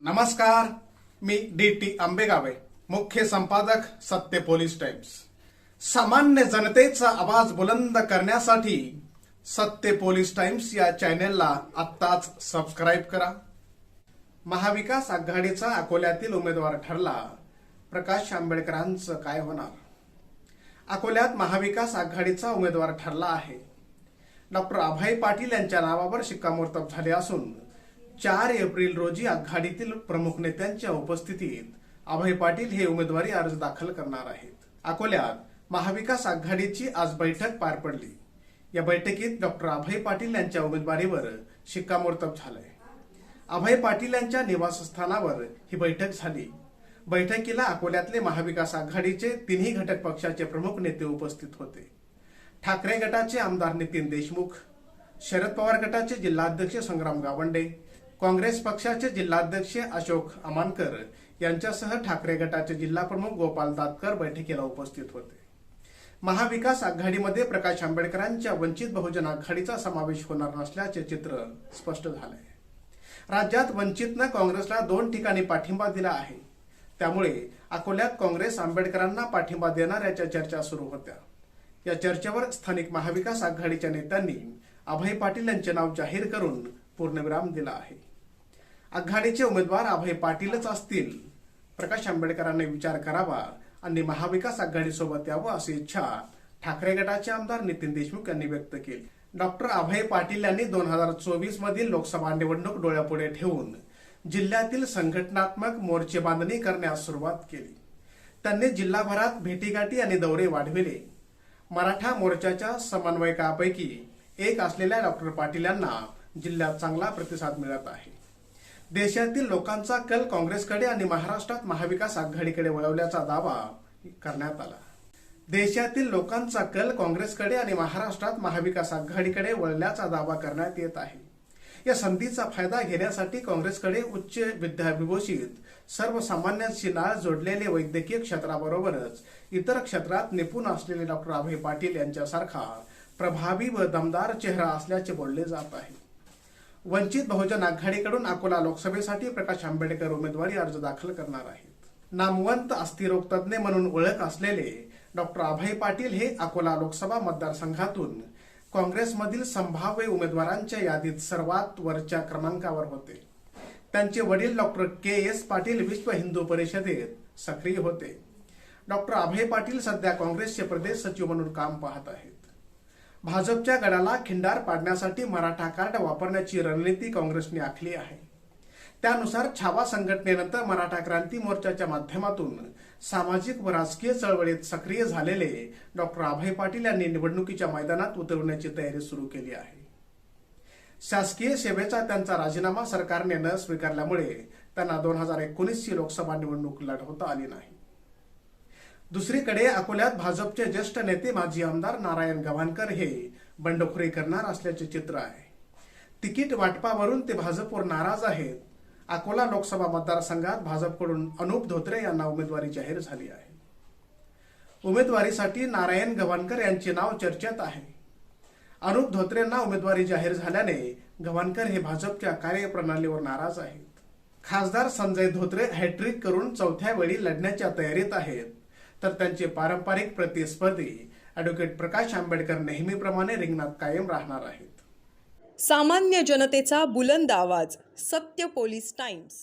नमस्कार, मी डी.टी. आंबेगावे, मुख्य संपादक सत्य पोलीस टाइम्स। सामान्य जनतेचा आवाज बुलंद करण्यासाठी सत्य पोलीस टाइम्स या चॅनेलला आत्ताच सबस्क्राईब करा। महाविकास आघाडीचा अकोल्यातील उमेदवार ठरला, प्रकाश आंबेडकरांचं काय होणार? अकोल्यात महाविकास आघाडीचा उमेदवार ठरला आहे। डॉक्टर अभय पाटील यांच्या नावावर शिक्कामोर्तब झाले असून 4 एप्रिल रोजी आघाडीतील प्रमुख नेत्यांच्या उपस्थितीत अभय पाटील हे उमेदवारी अर्ज दाखल करणार आहेत। अकोल्यात महाविकास आघाडीची आज बैठक पार पडली। या बैठकीत डॉक्टर अभय पाटील यांच्या उमेदवारीवर शिक्कामोर्तब झालंय। अभय पाटील यांच्या निवासस्थानावर ही बैठक झाली। बैठकीला अकोल्यातले महाविकास आघाडीचे तिन्ही घटक पक्षाचे प्रमुख नेते उपस्थित होते। ठाकरे गटाचे आमदार नितीन देशमुख, शरद पवार गटाचे जिल्हाध्यक्ष संग्राम गावंडे, काँग्रेस पक्षाचे जिल्हाध्यक्ष अशोक अमानकर यांच्यासह ठाकरे गटाचे जिल्हा प्रमुख गोपाल दातकर बैठकीला उपस्थित होते। महाविकास आघाडीमध्ये प्रकाश आंबेडकरांच्या वंचित बहुजन आघाडीचा समावेश होणार नसल्याचे चित्र स्पष्ट झाले। राज्यात वंचितनं काँग्रेसला 2 ठिकाणी पाठिंबा दिला आहे। त्यामुळे अकोल्यात काँग्रेस आंबेडकरांना पाठिंबा देणाऱ्याच्या चर्चा सुरू होत्या। या चर्चेवर स्थानिक महाविकास आघाडीच्या नेत्यांनी अभय पाटील यांचे नाव जाहीर करून पूर्णविराम दिला आहे। आघाडीचे उमेदवार अभय पाटीलच असतील, प्रकाश आंबेडकरांनी विचार करावा आणि महाविकास आघाडीसोबत यावं अशी इच्छा ठाकरे गटाचे आमदार नितीन देशमुख यांनी व्यक्त केली। डॉक्टर अभय पाटील यांनी 2024 मधील लोकसभा निवडणूक डोळ्यापुढे ठेवून जिल्ह्यातील संघटनात्मक मोर्चे बांधणी करण्यास सुरुवात केली। त्यांनी जिल्हाभरात भेटीगाठी आणि दौरे वाढविले। मराठा मोर्चाच्या समन्वयकापैकी एक असलेल्या डॉक्टर पाटील यांना जिल्ह्यात चांगला प्रतिसाद मिळत आहे। देशातील लोकांचा कल काँग्रेसकडे आणि महाराष्ट्रात महाविकास आघाडीकडे वळवल्याचा दावा करण्यात आला। देशातील लोकांचा कल काँग्रेसकडे आणि महाराष्ट्रात महाविकास आघाडीकडे वळल्याचा दावा करण्यात येत आहे। या संधीचा फायदा घेण्यासाठी काँग्रेसकडे उच्च विद्याविभूषित सर्वसामान्यांशी नाळ जोडलेले वैद्यकीय क्षेत्राबरोबरच इतर क्षेत्रात निपुण असलेले डॉक्टर अभय पाटील यांच्यासारखा प्रभावी व दमदार चेहरा असल्याचे बोलले जात आहे। वंचित बहुजन आघाडीकडून अकोला लोकसभेसाठी प्रकाश आंबेडकर उमेदवारी अर्ज दाखल करणार आहेत। नामवंत अस्थिरोग तज्ज्ञ म्हणून ओळख असलेले डॉक्टर अभय पाटील हे अकोला लोकसभा मतदारसंघातून काँग्रेसमधील संभाव्य उमेदवारांच्या यादीत सर्वात वरच्या क्रमांकावर होते। त्यांचे वडील डॉक्टर के.एस. पाटील विश्व हिंदू परिषदेत सक्रिय होते। डॉक्टर अभय पाटील सध्या काँग्रेसचे प्रदेश सचिव म्हणून काम पाहत आहेत। भाजपच्या गडाला खिंडार पाडण्यासाठी मराठा कार्ड वापरण्याची रणनीती काँग्रेसने आखली आहे। त्यानुसार छावा संघटनेनंतर मराठा क्रांती मोर्चाच्या माध्यमातून सामाजिक व राजकीय चळवळीत सक्रिय झालेले डॉक्टर अभय पाटील यांनी निवडणुकीच्या मैदानात उतरवण्याची तयारी सुरू केली आहे। शासकीय सेवेचा त्यांचा राजीनामा सरकारने न स्वीकारल्यामुळे त्यांना 2019ची लोकसभा निवडणूक लढवता आली नाही। दुसरीकडे अकोल्यात भाजपचे ज्येष्ठ नेते माजी आमदार नारायण गव्हाणकर हे बंडखोरी करणार असल्याचे चित्र आहे। तिकीट वाटपावरून ते भाजपवर नाराज आहेत। अकोला लोकसभा मतदारसंघात भाजपकडून अनुप धोत्रे यांना उमेदवारी जाहीर झाली आहे। उमेदवारीसाठी नारायण गव्हाणकर यांचे नाव चर्चेत आहे। अनुप धोत्रेंना उमेदवारी जाहीर झाल्याने गव्हाणकर हे भाजपच्या कार्यप्रणालीवर नाराज आहेत। खासदार संजय धोत्रे हॅट्रिक करून 4थ्या वेळी लढण्याच्या तयारीत आहेत, तर त्यांचे पारंपरिक प्रतिस्पर्धी ॲडव्होकेट प्रकाश आंबेडकर नेहमीप्रमाणे रिंगणात कायम राहणार आहेत। सामान्य जनतेचा बुलंद आवाज, सत्य पोलीस टाइम्स।